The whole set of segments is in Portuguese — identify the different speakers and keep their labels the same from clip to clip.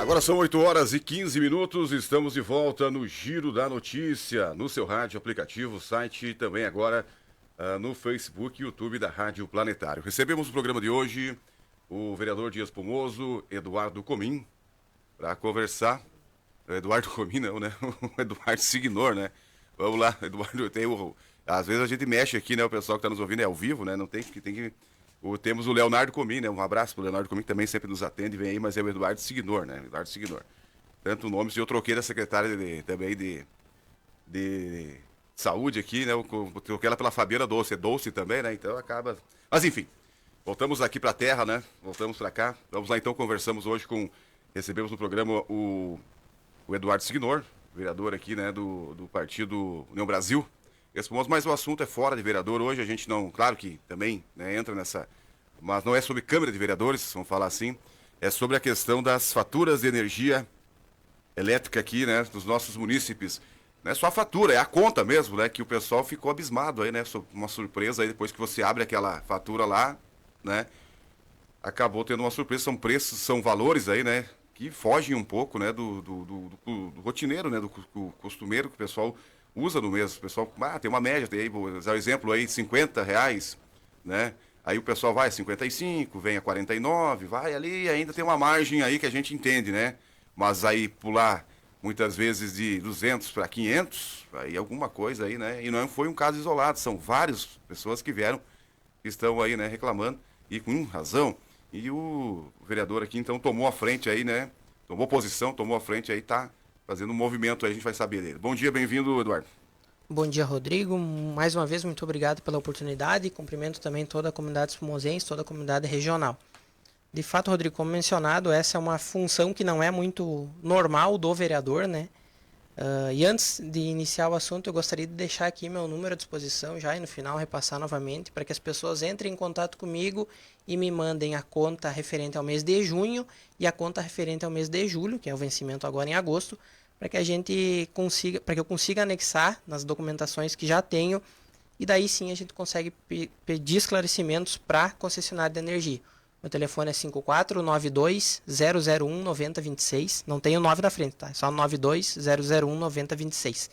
Speaker 1: Agora são 8 horas e 15 minutos, estamos de volta no Giro da Notícia, no seu rádio, aplicativo, site e também agora no Facebook e YouTube da Rádio Planetário. Recebemos no programa de hoje o vereador de Espumoso, Eduardo Comim, para conversar. Eduardo Comim não, né? O Eduardo Signor, né? Vamos lá, Eduardo, às vezes a gente mexe aqui, né? O pessoal que está nos ouvindo é ao vivo, né? Não tem que... Temos o Leonardo Comim, né? Um abraço pro Leonardo Comim, que também sempre nos atende, vem aí, mas é o Eduardo Signor, né? Eduardo Signor. Tanto nomes, eu troquei da secretária também de saúde aqui, né? Eu troquei ela pela Fabiana Doce, é Doce também, né? Então acaba... Mas enfim, voltamos aqui pra terra, né? Voltamos pra cá. Vamos lá então, conversamos hoje recebemos no programa o Eduardo Signor, vereador aqui, né? Do partido União Brasil. Mas o assunto é fora de vereador. Hoje a gente não, claro que também, né, entra nessa, mas não é sobre Câmara de Vereadores, vamos falar assim, é sobre a questão das faturas de energia elétrica aqui, né, dos nossos munícipes. Não é só a fatura, é a conta mesmo, né, que o pessoal ficou abismado aí, né, uma surpresa aí depois que você abre aquela fatura lá, né, acabou tendo uma surpresa, são preços, são valores aí, né, que fogem um pouco, né, do rotineiro, né, do costumeiro que o pessoal usa no mês. O pessoal, tem uma média, tem aí, vou usar o exemplo aí, R$50, né? Aí o pessoal vai a 55, vem a 49, vai ali, ainda tem uma margem aí que a gente entende, né? Mas aí pular muitas vezes de 200 para 500, aí alguma coisa aí, né? E não foi um caso isolado, são várias pessoas que vieram, que estão aí, né, reclamando, e com razão. E o vereador aqui, então, tomou a frente aí, né? Tomou posição, tomou a frente aí, tá fazendo um movimento aí, a gente vai saber dele. Bom dia, bem-vindo, Eduardo.
Speaker 2: Bom dia, Rodrigo. Mais uma vez, muito obrigado pela oportunidade e cumprimento também toda a comunidade espumosense, toda a comunidade regional. De fato, Rodrigo, como mencionado, essa é uma função que não é muito normal do vereador, né? E antes de iniciar o assunto, eu gostaria de deixar aqui meu número à disposição já e no final repassar novamente para que as pessoas entrem em contato comigo e me mandem a conta referente ao mês de junho e a conta referente ao mês de julho, que é o vencimento agora em agosto, para que para que eu consiga anexar nas documentações que já tenho e daí sim a gente consegue pedir esclarecimentos para a concessionária de energia. Meu telefone é 5492-001-9026. Não tem o 9 na frente, tá? É só 92-001-9026.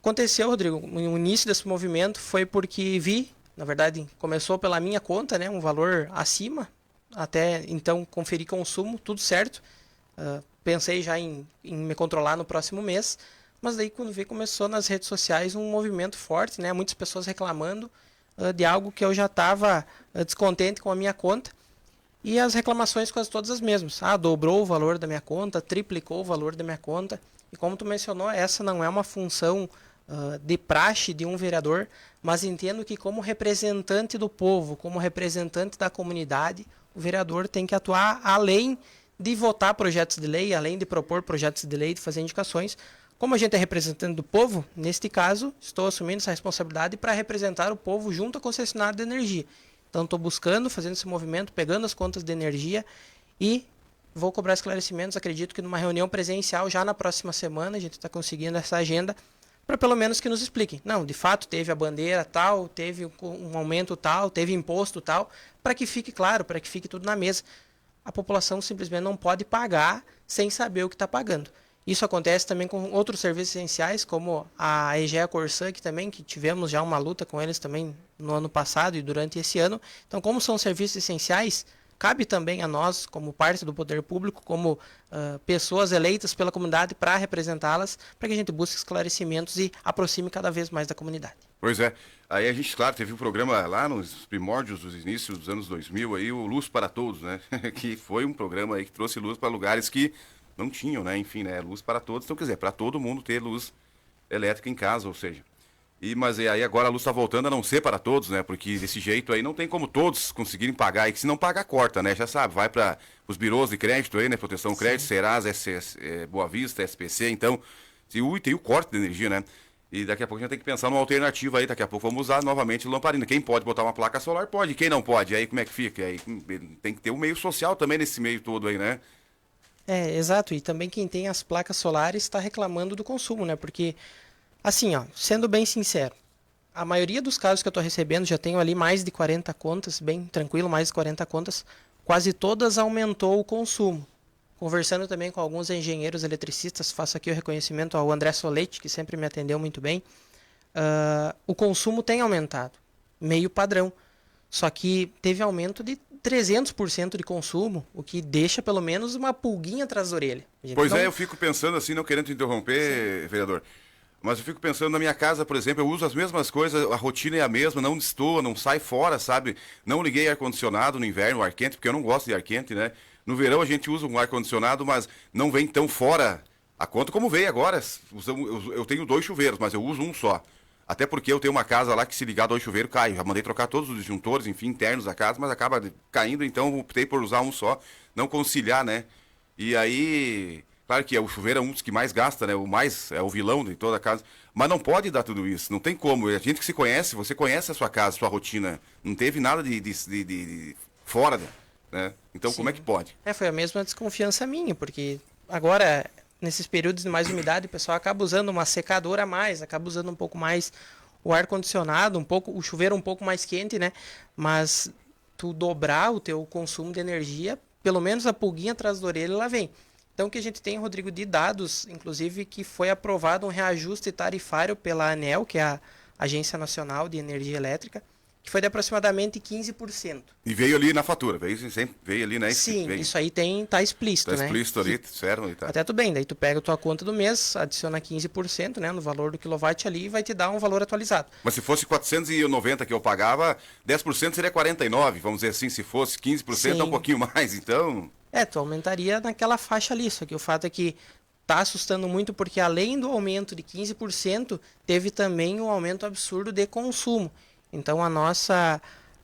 Speaker 2: Aconteceu, Rodrigo, o início desse movimento foi porque na verdade, começou pela minha conta, né? Um valor acima. Até então, conferi consumo, tudo certo. Pensei já em me controlar no próximo mês. Mas daí, quando começou nas redes sociais um movimento forte, né? Muitas pessoas reclamando de algo que eu já estava descontente com a minha conta, e as reclamações quase todas as mesmas. Dobrou o valor da minha conta, triplicou o valor da minha conta, e como tu mencionou, essa não é uma função de praxe de um vereador, mas entendo que como representante do povo, como representante da comunidade, o vereador tem que atuar além de votar projetos de lei, além de propor projetos de lei, de fazer indicações. Como a gente é representante do povo, neste caso, estou assumindo essa responsabilidade para representar o povo junto à concessionária de energia. Então, estou buscando, fazendo esse movimento, pegando as contas de energia e vou cobrar esclarecimentos. Acredito que numa reunião presencial, já na próxima semana, a gente está conseguindo essa agenda, para pelo menos que nos expliquem. Não, de fato, teve a bandeira tal, teve um aumento tal, teve imposto tal, para que fique claro, para que fique tudo na mesa. A população simplesmente não pode pagar sem saber o que está pagando. Isso acontece também com outros serviços essenciais, como a Egea Corsã, que tivemos já uma luta com eles também no ano passado e durante esse ano. Então, como são serviços essenciais, cabe também a nós, como parte do poder público, como pessoas eleitas pela comunidade para representá-las, para que a gente busque esclarecimentos e aproxime cada vez mais da comunidade.
Speaker 1: Pois é. Aí a gente, claro, teve um programa lá nos primórdios dos inícios dos anos 2000, aí, o Luz para Todos, né? Que foi um programa aí que trouxe luz para lugares que não tinham, né? Enfim, né? Luz para todos. Então, quer dizer, para todo mundo ter luz elétrica em casa, ou seja. Mas aí agora a luz está voltando a não ser para todos, né? Porque desse jeito aí não tem como todos conseguirem pagar. E que se não pagar, corta, né? Já sabe, vai para os birôs de crédito aí, né? Proteção Crédito, Serasa, Boa Vista, SPC. Então, tem o corte de energia, né? E daqui a pouco a gente tem que pensar numa alternativa aí. Daqui a pouco vamos usar novamente lamparina. Quem pode botar uma placa solar, pode. Quem não pode, aí como é que fica? Aí tem que ter um meio social também nesse meio todo aí, né?
Speaker 2: Exato. E também quem tem as placas solares está reclamando do consumo, né? Porque, assim, sendo bem sincero, a maioria dos casos que eu estou recebendo, já tenho ali mais de 40 contas, bem tranquilo, mais de 40 contas, quase todas aumentou o consumo. conversando também com alguns engenheiros eletricistas, faço aqui o reconhecimento ao André Solete, que sempre me atendeu muito bem, o consumo tem aumentado, meio padrão. Só que teve aumento de 300% de consumo, o que deixa pelo menos uma pulguinha atrás da orelha.
Speaker 1: Pois é, eu fico pensando assim, não querendo te interromper, vereador, mas eu fico pensando na minha casa, por exemplo, eu uso as mesmas coisas, a rotina é a mesma, não destoa, não sai fora, sabe? Não liguei ar-condicionado no inverno, ar quente, porque eu não gosto de ar quente, né? No verão a gente usa um ar-condicionado, mas não vem tão fora a conta como veio agora. Eu tenho 2 chuveiros, mas eu uso um só. Até porque eu tenho uma casa lá que se ligar 2 chuveiros cai. Já mandei trocar todos os disjuntores, enfim, internos da casa, mas acaba caindo, então optei por usar um só, não conciliar, né? E aí, claro que o chuveiro é um dos que mais gasta, né? O mais é o vilão de toda a casa. Mas não pode dar tudo isso, não tem como. A gente que se conhece, você conhece a sua casa, a sua rotina. Não teve nada de fora, né? Então,
Speaker 2: Sim.
Speaker 1: como é que pode?
Speaker 2: Foi a mesma desconfiança minha, porque agora, nesses períodos de mais umidade, o pessoal acaba usando uma secadora a mais, acaba usando um pouco mais o ar-condicionado, o chuveiro um pouco mais quente, né? Mas tu dobrar o teu consumo de energia, pelo menos a pulguinha atrás da orelha, ela vem. Então, o que a gente tem, Rodrigo, de dados, inclusive, que foi aprovado um reajuste tarifário pela ANEEL, que é a Agência Nacional de Energia Elétrica, que foi de aproximadamente 15%.
Speaker 1: E veio ali na fatura, veio ali, né?
Speaker 2: Sim,
Speaker 1: veio.
Speaker 2: Isso aí tá explícito,
Speaker 1: Tá
Speaker 2: né?
Speaker 1: explícito ali, certo? E tá.
Speaker 2: Até tudo bem, daí tu pega a tua conta do mês, adiciona 15%, né, no valor do quilowatt ali e vai te dar um valor atualizado.
Speaker 1: Mas se fosse 490 que eu pagava, 10% seria 49, vamos dizer assim, se fosse 15% é um pouquinho mais, então...
Speaker 2: Tu aumentaria naquela faixa ali, só que o fato é que tá assustando muito porque além do aumento de 15%, teve também um aumento absurdo de consumo. Então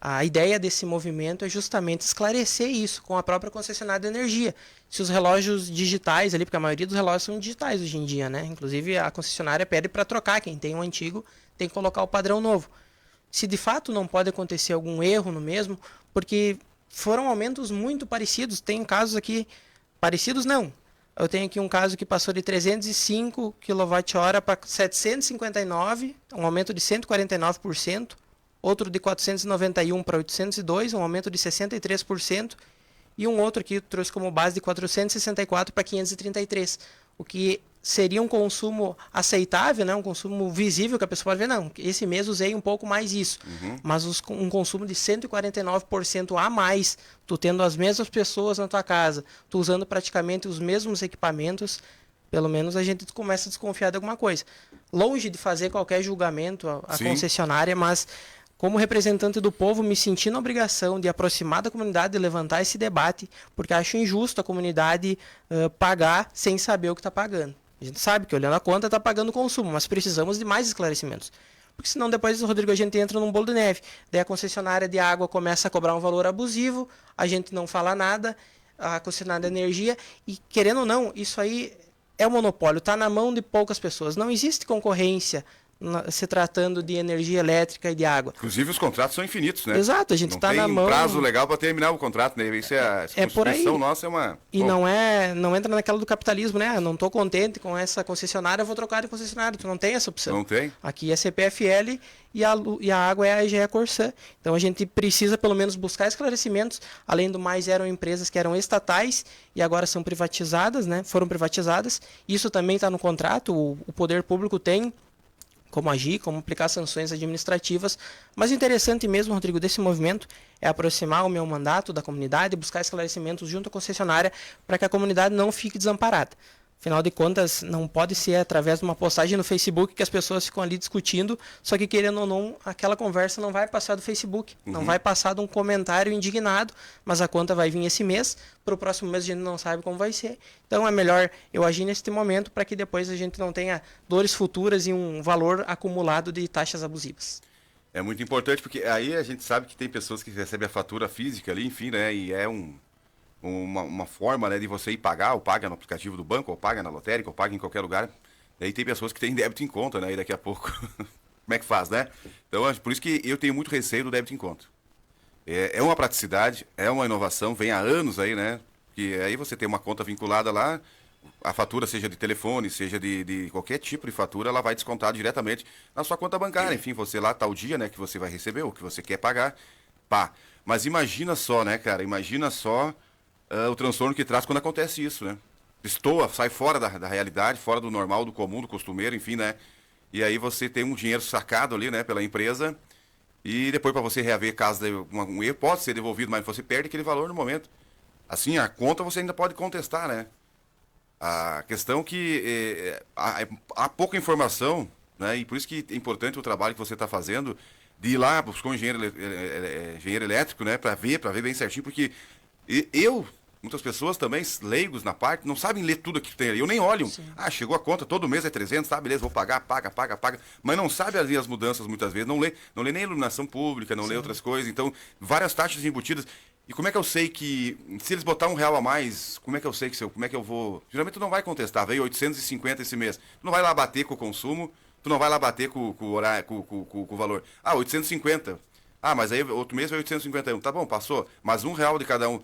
Speaker 2: a ideia desse movimento é justamente esclarecer isso com a própria concessionária de energia. Se os relógios digitais ali, porque a maioria dos relógios são digitais hoje em dia, né? Inclusive a concessionária pede para trocar, quem tem um antigo tem que colocar o padrão novo. Se de fato não pode acontecer algum erro no mesmo, porque foram aumentos muito parecidos, tem casos aqui, parecidos não. Eu tenho aqui um caso que passou de 305 kWh para 759, um aumento de 149%. Outro de 491 para 802, um aumento de 63%, e um outro aqui trouxe como base de 464 para 533, o que seria um consumo aceitável, né? Um consumo visível que a pessoa pode ver, não, esse mês usei um pouco mais isso, mas um consumo de 149% a mais, tu tendo as mesmas pessoas na tua casa, tu usando praticamente os mesmos equipamentos, pelo menos a gente começa a desconfiar de alguma coisa. Longe de fazer qualquer julgamento à concessionária, mas como representante do povo, me senti na obrigação de aproximar da comunidade e levantar esse debate, porque acho injusto a comunidade pagar sem saber o que está pagando. A gente sabe que olhando a conta está pagando o consumo, mas precisamos de mais esclarecimentos. Porque senão depois, Rodrigo, a gente entra num bolo de neve. Daí a concessionária de água começa a cobrar um valor abusivo, a gente não fala nada, a concessionária de energia, e querendo ou não, isso aí é um monopólio, está na mão de poucas pessoas. Não existe concorrência se tratando de energia elétrica e de água.
Speaker 1: Inclusive os contratos são infinitos, né?
Speaker 2: Exato, a gente está na mão.
Speaker 1: Tem um prazo legal para terminar o contrato, né? Isso a
Speaker 2: por aí.
Speaker 1: Nossa é uma...
Speaker 2: E não entra naquela do capitalismo, né? Eu não estou contente com essa concessionária, eu vou trocar de concessionária. Tu não tem essa opção.
Speaker 1: Não tem.
Speaker 2: Aqui é CPFL e a água é a EGEA Corsã. Então a gente precisa pelo menos buscar esclarecimentos. Além do mais, eram empresas que eram estatais e agora são privatizadas, né? Foram privatizadas. Isso também está no contrato, o poder público tem como agir, como aplicar sanções administrativas. Mas o interessante mesmo, Rodrigo, desse movimento é aproximar o meu mandato da comunidade, buscar esclarecimentos junto à concessionária para que a comunidade não fique desamparada. Afinal de contas, não pode ser através de uma postagem no Facebook que as pessoas ficam ali discutindo, só que querendo ou não, aquela conversa não vai passar do Facebook, não vai passar de um comentário indignado, mas a conta vai vir esse mês, para o próximo mês a gente não sabe como vai ser. Então é melhor eu agir neste momento para que depois a gente não tenha dores futuras e um valor acumulado de taxas abusivas.
Speaker 1: É muito importante, porque aí a gente sabe que tem pessoas que recebem a fatura física ali, enfim, né, e é uma forma, né, de você ir pagar, ou paga no aplicativo do banco, ou paga na lotérica, ou paga em qualquer lugar. Daí tem pessoas que têm débito em conta, né, e daqui a pouco, como é que faz, né? Então, por isso que eu tenho muito receio do débito em conta. É uma praticidade, é uma inovação, vem há anos aí, né, que aí você tem uma conta vinculada lá, a fatura seja de telefone, seja de qualquer tipo de fatura, ela vai descontar diretamente na sua conta bancária. Enfim, você lá tá o dia, né, que você vai receber, o que você quer pagar, pá. Mas imagina só, né, cara, imagina só o transtorno que traz quando acontece isso, né? Destoa, sai fora da realidade, fora do normal, do comum, do costumeiro, enfim, né? E aí você tem um dinheiro sacado ali, né, pela empresa, e depois para você reaver caso de um erro, pode ser devolvido, mas você perde aquele valor no momento. Assim, a conta você ainda pode contestar, né? A questão que há pouca informação, né? E por isso que é importante o trabalho que você está fazendo de ir lá buscar um engenheiro elétrico, né? Para ver bem certinho, porque muitas pessoas também, leigos na parte, não sabem ler tudo que tem ali. Eu nem olho.
Speaker 2: Sim.
Speaker 1: Chegou a conta, todo mês é 300, tá, beleza, vou pagar, paga. Mas não sabe ali as mudanças muitas vezes, não lê nem iluminação pública, não lê outras coisas. Então, várias taxas embutidas. E como é que eu sei que, se eles botar R$ 1 a mais, como é que eu sei como é que eu vou... Geralmente tu não vai contestar, veio 850 esse mês. Tu não vai lá bater com o consumo, tu não vai lá bater com o horário, com o valor. 850. Mas aí outro mês veio 851. Tá bom, passou. Mas R$ 1 de cada um.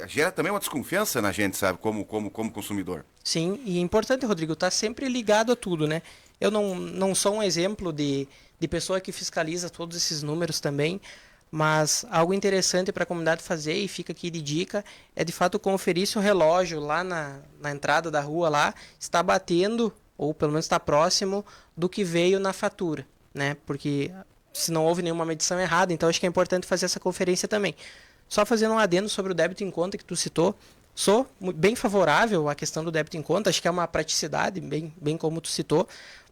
Speaker 1: Gera também uma desconfiança na gente, sabe, como consumidor.
Speaker 2: Sim, e é importante, Rodrigo, estar sempre ligado a tudo, né? Eu não sou um exemplo de pessoa que fiscaliza todos esses números também, mas algo interessante para a comunidade fazer, e fica aqui de dica, é de fato conferir se o relógio lá na entrada da rua lá está batendo, ou pelo menos está próximo do que veio na fatura, né? Porque se não houve nenhuma medição errada, então acho que é importante fazer essa conferência também. Só fazendo um adendo sobre o débito em conta que tu citou, sou bem favorável à questão do débito em conta, acho que é uma praticidade, bem como tu citou,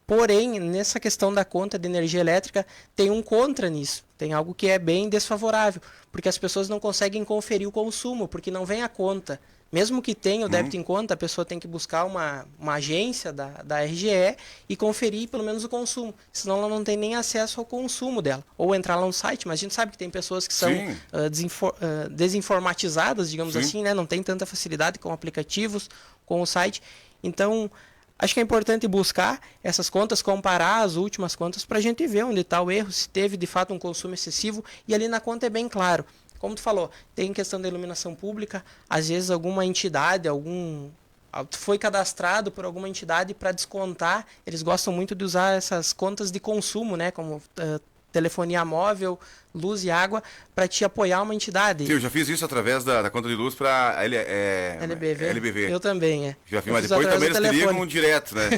Speaker 2: porém, nessa questão da conta de energia elétrica, tem um contra nisso, tem algo que é bem desfavorável, porque as pessoas não conseguem conferir o consumo, porque não vem a conta. Mesmo que tenha o débito em conta, a pessoa tem que buscar uma agência da RGE e conferir pelo menos o consumo. Senão ela não tem nem acesso ao consumo dela. Ou entrar lá no site, mas a gente sabe que tem pessoas que são desinformatizadas, digamos assim, né? Não tem tanta facilidade com aplicativos, com o site. Então, acho que é importante buscar essas contas, comparar as últimas contas para a gente ver onde está o erro, se teve de fato um consumo excessivo. E ali na conta é bem claro. Como tu falou, tem questão da iluminação pública, às vezes alguma entidade, foi cadastrado por alguma entidade para descontar, eles gostam muito de usar essas contas de consumo, né, como telefonia móvel, luz e água, para te apoiar uma entidade.
Speaker 1: Sim, eu já fiz isso através da conta de luz para
Speaker 2: LBV. Eu também,
Speaker 1: Já fiz, mas depois também eles te ligam direto, né?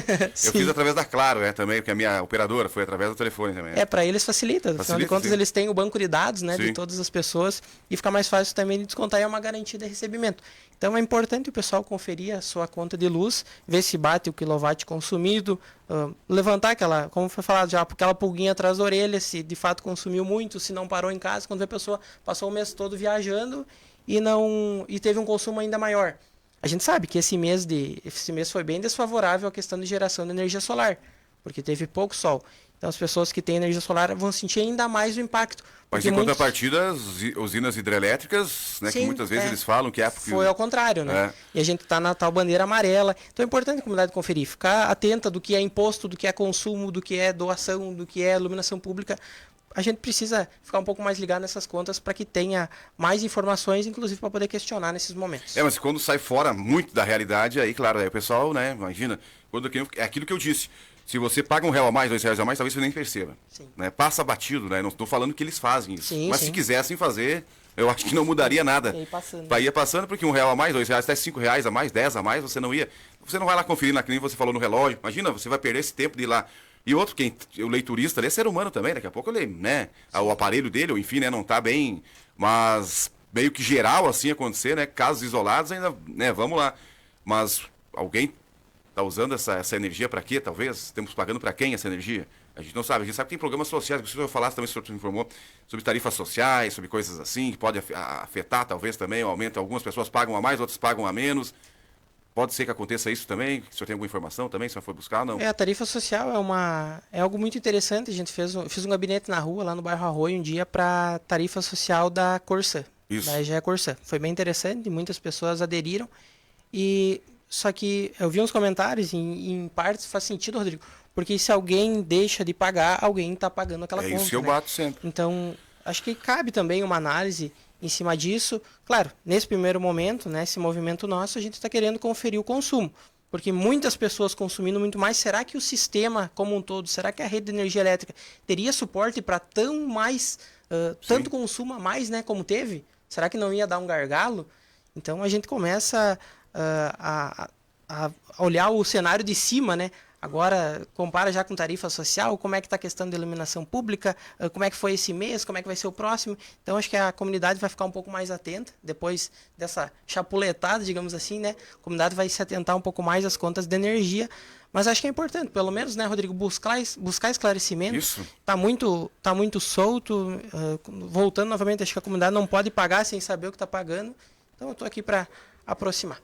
Speaker 1: Eu fiz através da Claro, também, porque a minha operadora foi através do telefone também.
Speaker 2: Para eles facilita. Afinal de contas, eles têm o banco de dados, né, de todas as pessoas, e fica mais fácil também de descontar, e é uma garantia de recebimento. Então é importante o pessoal conferir a sua conta de luz, ver se bate o quilowatt consumido, levantar aquela, como foi falado já, aquela pulguinha atrás da orelha, se de fato consumiu muito, se não parou em casa, quando a pessoa passou o mês todo viajando e teve um consumo ainda maior. A gente sabe que esse mês foi bem desfavorável à questão de geração de energia solar, porque teve pouco sol. Então as pessoas que têm energia solar vão sentir ainda mais o impacto.
Speaker 1: Mas em contrapartida, as usinas hidrelétricas, né, que muitas vezes eles falam que
Speaker 2: foi ao contrário, né? E a gente está na tal bandeira amarela. Então é importante a comunidade conferir, ficar atenta do que é imposto, do que é consumo, do que é doação, do que é iluminação pública. A gente precisa ficar um pouco mais ligado nessas contas para que tenha mais informações, inclusive para poder questionar nesses momentos.
Speaker 1: Mas quando sai fora muito da realidade, aí claro, aí o pessoal, né, imagina, é aquilo que eu disse. Se você paga R$ 1 a mais, R$ 2 a mais, talvez você nem perceba. Né? Passa batido, né? Não estou falando que eles fazem isso. Mas se quisessem fazer, eu acho que não mudaria nada. Ia passando, porque R$ 1 a mais, R$ 2, até R$ 5 a mais, 10 a mais, você não ia. Você não vai lá conferir, que nem você falou no relógio. Imagina, você vai perder esse tempo de ir lá. E outro, o leiturista ali é ser humano também, daqui a pouco ele, né? O aparelho dele, ou enfim, né, não está bem. Mas meio que geral assim acontecer, né? Casos isolados ainda, né? Vamos lá. Mas alguém está usando essa energia para quê, talvez? Estamos pagando para quem essa energia? A gente não sabe. A gente sabe que tem programas sociais, que o senhor falasse também, o senhor informou, sobre tarifas sociais, sobre coisas assim, que pode afetar talvez também o aumento. Algumas pessoas pagam a mais, outras pagam a menos. Pode ser que aconteça isso também? O senhor tem alguma informação também? O senhor foi buscar ou não?
Speaker 2: A tarifa social é algo muito interessante. A gente fiz um gabinete na rua, lá no bairro Arroio, um dia para tarifa social da Corsã.
Speaker 1: Isso.
Speaker 2: Da EGE Corsã. Foi bem interessante, muitas pessoas aderiram. Só que eu vi uns comentários, em partes faz sentido, Rodrigo, porque se alguém deixa de pagar, alguém está pagando aquela conta.
Speaker 1: É isso que eu bato sempre.
Speaker 2: Então, acho que cabe também uma análise em cima disso. Claro, nesse primeiro momento, né, esse movimento nosso, a gente está querendo conferir o consumo, porque muitas pessoas consumindo muito mais. Será que o sistema como um todo, será que a rede de energia elétrica teria suporte para tanto consumo a mais, né, como teve? Será que não ia dar um gargalo? Então a gente começa a olhar o cenário de cima, né? Agora, compara já com tarifa social, como é que está a questão da iluminação pública, como é que foi esse mês, como é que vai ser o próximo. Então, acho que a comunidade vai ficar um pouco mais atenta, depois dessa chapuletada, digamos assim, né? A comunidade vai se atentar um pouco mais às contas de energia, mas acho que é importante, pelo menos, né, Rodrigo, buscar esclarecimento.
Speaker 1: Isso.
Speaker 2: Tá muito solto, voltando novamente, acho que a comunidade não pode pagar sem saber o que está pagando, então eu estou aqui para aproximar.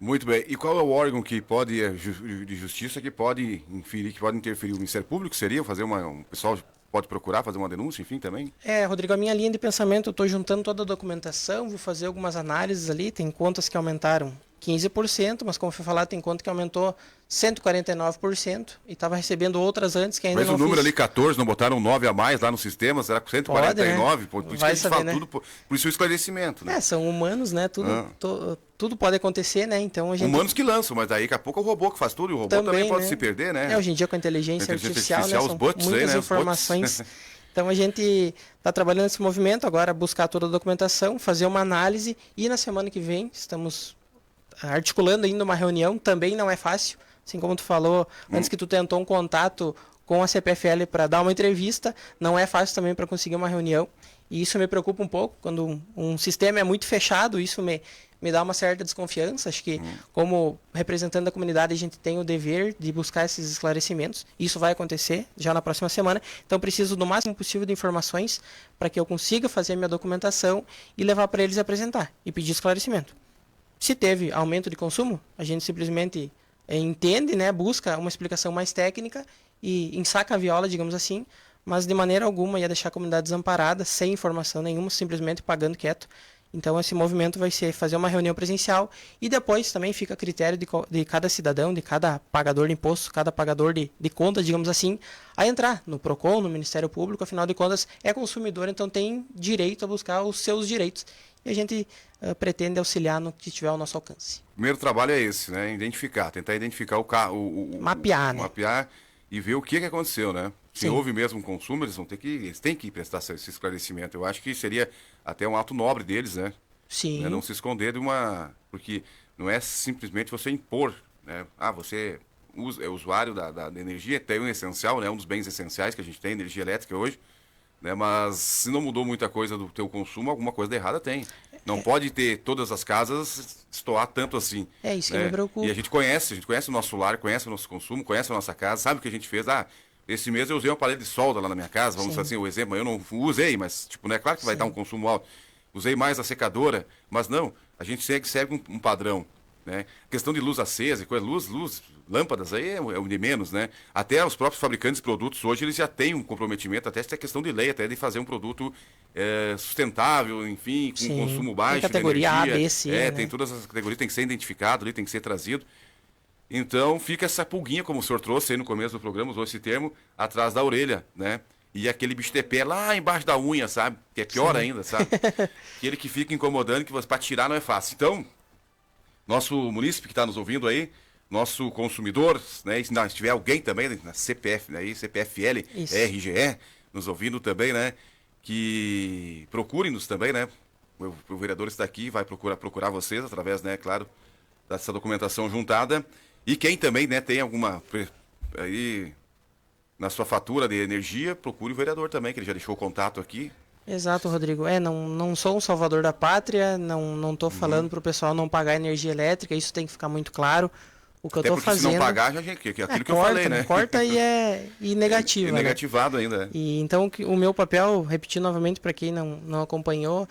Speaker 1: Muito bem. E qual é o órgão que pode, de justiça, que pode interferir? O Ministério Público seria fazer o pessoal pode procurar fazer uma denúncia, enfim, também?
Speaker 2: Rodrigo, a minha linha de pensamento, eu estou juntando toda a documentação, vou fazer algumas análises ali, tem contas que aumentaram 15%, mas como foi falado, tem conta que aumentou 149% e estava recebendo outras antes que ainda
Speaker 1: mas
Speaker 2: não
Speaker 1: o número
Speaker 2: fiz.
Speaker 1: ali 14, não botaram 9 a mais lá no sistema, será que 149?
Speaker 2: Pode, né?
Speaker 1: Por isso
Speaker 2: Vai
Speaker 1: que a gente
Speaker 2: saber,
Speaker 1: fala
Speaker 2: né?
Speaker 1: tudo, por isso o esclarecimento, né?
Speaker 2: São humanos, né? Tudo pode acontecer, né? Então a gente...
Speaker 1: Humanos que lançam, mas daí daqui a pouco é o robô que faz tudo, e o robô também pode se perder, né?
Speaker 2: Hoje em dia com a inteligência artificial, né?
Speaker 1: os
Speaker 2: São
Speaker 1: bots
Speaker 2: muitas
Speaker 1: aí, né?
Speaker 2: informações. Então a gente está trabalhando nesse movimento agora, buscar toda a documentação, fazer uma análise e na semana que vem estamos articulando ainda uma reunião, também não é fácil, assim como tu falou, antes que tu tentou um contato com a CPFL para dar uma entrevista, não é fácil também para conseguir uma reunião, e isso me preocupa um pouco, quando um sistema é muito fechado, isso me dá uma certa desconfiança, acho que como representante da comunidade a gente tem o dever de buscar esses esclarecimentos, isso vai acontecer já na próxima semana, então preciso do máximo possível de informações para que eu consiga fazer a minha documentação e levar para eles apresentar e pedir esclarecimento. Se teve aumento de consumo, a gente simplesmente entende, né, busca uma explicação mais técnica e ensaca a viola, digamos assim, mas de maneira alguma ia deixar a comunidade desamparada, sem informação nenhuma, simplesmente pagando quieto. Então esse movimento vai ser fazer uma reunião presencial e depois também fica a critério de cada cidadão, de cada pagador de imposto, cada pagador de contas, digamos assim, a entrar no PROCON, no Ministério Público, afinal de contas é consumidor, então tem direito a buscar os seus direitos. E a gente pretende auxiliar no que tiver ao nosso alcance.
Speaker 1: O primeiro trabalho é esse, né? Tentar identificar o carro,
Speaker 2: mapear, né?
Speaker 1: Mapear e ver o que aconteceu, né? Se
Speaker 2: Sim.
Speaker 1: houve mesmo um consumo, eles têm que prestar esse esclarecimento. Eu acho que seria até um ato nobre deles, né?
Speaker 2: Sim.
Speaker 1: Né? Não se esconder de uma... Porque não é simplesmente você impor, né? Você é usuário da energia, tem um essencial, né? Um dos bens essenciais que a gente tem, energia elétrica hoje, né? Mas se não mudou muita coisa do teu consumo, alguma coisa de errada tem. Não pode ter todas as casas estoar tanto assim.
Speaker 2: É isso
Speaker 1: né?
Speaker 2: que me preocupa.
Speaker 1: E a gente conhece o nosso lar, conhece o nosso consumo, conhece a nossa casa, sabe o que a gente fez. Esse mês eu usei um aparelho de solda lá na minha casa, vamos dizer assim, o exemplo, eu não usei, mas tipo, não é claro que vai dar um consumo alto. Usei mais a secadora, mas não, a gente segue um padrão. Né? Questão de luz acesa, luz, lâmpadas aí é o de menos, né? Até os próprios fabricantes de produtos hoje eles já têm um comprometimento, até se é questão de lei, até de fazer um produto sustentável, enfim, com consumo baixo
Speaker 2: tem categoria
Speaker 1: de energia.
Speaker 2: A, B, C, né?
Speaker 1: Tem todas as categorias, tem que ser identificado ali, tem que ser trazido. Então fica essa pulguinha, como o senhor trouxe aí no começo do programa, usou esse termo, atrás da orelha, né? E aquele bicho de pé lá embaixo da unha, sabe? Que é pior ainda, sabe? Aquele que fica incomodando, que para tirar não é fácil. Então, nosso munícipe que está nos ouvindo aí, nosso consumidor, né? E se tiver alguém também na CPF, né? CPFL,
Speaker 2: Isso.
Speaker 1: RGE, nos ouvindo também, né? Que procurem-nos também, né? O vereador está aqui, vai procurar vocês através, né? Claro, dessa documentação juntada. E quem também, né? Tem alguma aí na sua fatura de energia, procure o vereador também, que ele já deixou o contato aqui.
Speaker 2: Exato, Rodrigo. Não sou um salvador da pátria, não estou falando para o pessoal não pagar energia elétrica, isso tem que ficar muito claro. O que eu estou fazendo...
Speaker 1: se não pagar, já que aquilo que eu
Speaker 2: corta,
Speaker 1: falei, né?
Speaker 2: Corta e negativa.
Speaker 1: É negativado ainda.
Speaker 2: E então o meu papel, repetindo novamente para quem não acompanhou,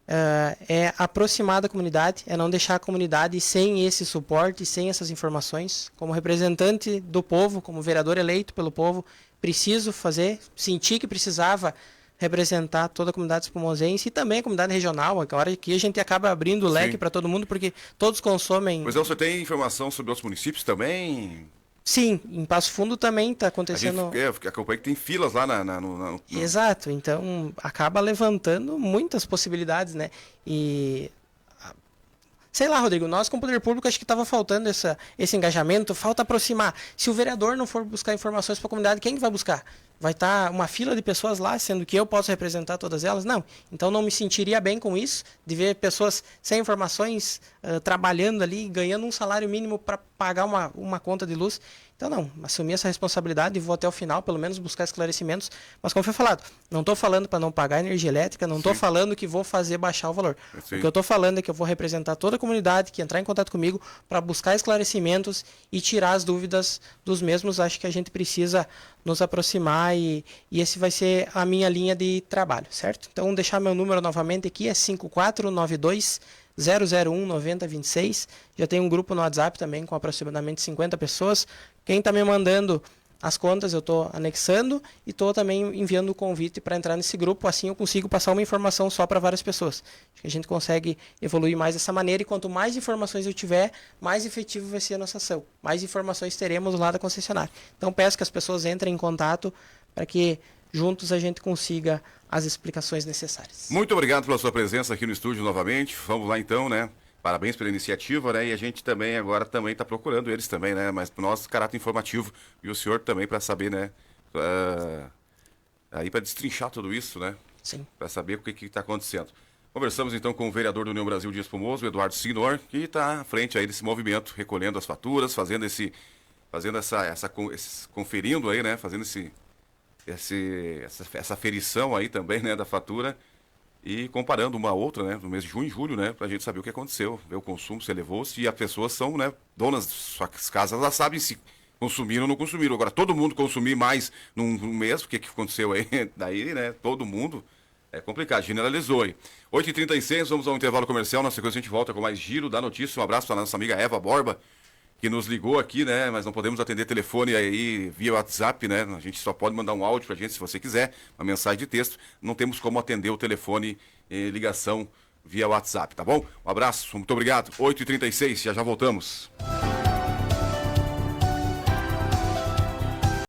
Speaker 2: é aproximar da comunidade, é não deixar a comunidade sem esse suporte, sem essas informações. Como representante do povo, como vereador eleito pelo povo, preciso senti que precisava representar toda a comunidade espumosense e também a comunidade regional. Agora aqui a gente acaba abrindo o leque para todo mundo, porque todos consomem...
Speaker 1: Mas você tem informação sobre outros municípios também?
Speaker 2: Sim, em Passo Fundo também está acontecendo...
Speaker 1: Eu acompanhei que tem filas lá no...
Speaker 2: Exato, então acaba levantando muitas possibilidades, né? E... Sei lá, Rodrigo, nós como poder público acho que estava faltando esse engajamento, falta aproximar. Se o vereador não for buscar informações para a comunidade, quem vai buscar? vai estar uma fila de pessoas lá, sendo que eu posso representar todas elas? Não. Então não me sentiria bem com isso, de ver pessoas sem informações, trabalhando ali, ganhando um salário mínimo para pagar uma conta de luz. Então não, assumi essa responsabilidade e vou até o final, pelo menos buscar esclarecimentos. Mas como foi falado, não estou falando para não pagar energia elétrica, não estou falando que vou fazer baixar o valor.
Speaker 1: Sim.
Speaker 2: O que eu estou falando é que eu vou representar toda a comunidade que entrar em contato comigo para buscar esclarecimentos e tirar as dúvidas dos mesmos. Acho que a gente precisa nos aproximar e esse vai ser a minha linha de trabalho, certo? Então, deixar meu número novamente aqui, é 5492 001 9026. Já tem um grupo no WhatsApp também com aproximadamente 50 pessoas. Quem está me mandando as contas eu estou anexando e estou também enviando o convite para entrar nesse grupo. Assim eu consigo passar uma informação só para várias pessoas. Acho que a gente consegue evoluir mais dessa maneira e quanto mais informações eu tiver, mais efetivo vai ser a nossa ação. Mais informações teremos lá da concessionária. Então peço que as pessoas entrem em contato para que juntos a gente consiga as explicações necessárias.
Speaker 1: Muito obrigado pela sua presença aqui no estúdio novamente. Vamos lá então, né? Parabéns pela iniciativa, né? E a gente também agora também está procurando eles também, né? Mas para nós, caráter informativo. E o senhor também para saber, né? Aí para destrinchar tudo isso, né?
Speaker 2: Sim.
Speaker 1: Para saber o que está acontecendo. Conversamos então com o vereador do União Brasil de Espumoso, Eduardo Signor, que está à frente aí desse movimento, recolhendo as faturas, conferindo aí, né? Fazendo essa aferição aí também, né? Da fatura. E comparando uma a outra, né, no mês de junho e julho, né, pra gente saber o que aconteceu, ver o consumo, se elevou-se, e as pessoas são, né, donas de suas casas, elas sabem se consumiram ou não consumiram. Agora, todo mundo consumir mais num mês, o que aconteceu aí? Daí, né, todo mundo, é complicado, generalizou aí. 8h36, vamos ao intervalo comercial, na sequência a gente volta com mais Giro da Notícia. Um abraço para a nossa amiga Eva Borba, que nos ligou aqui, né, mas não podemos atender telefone aí via WhatsApp, né, a gente só pode mandar um áudio pra gente se você quiser, uma mensagem de texto, não temos como atender o telefone ligação via WhatsApp, tá bom? Um abraço, muito obrigado, 8h36, já voltamos.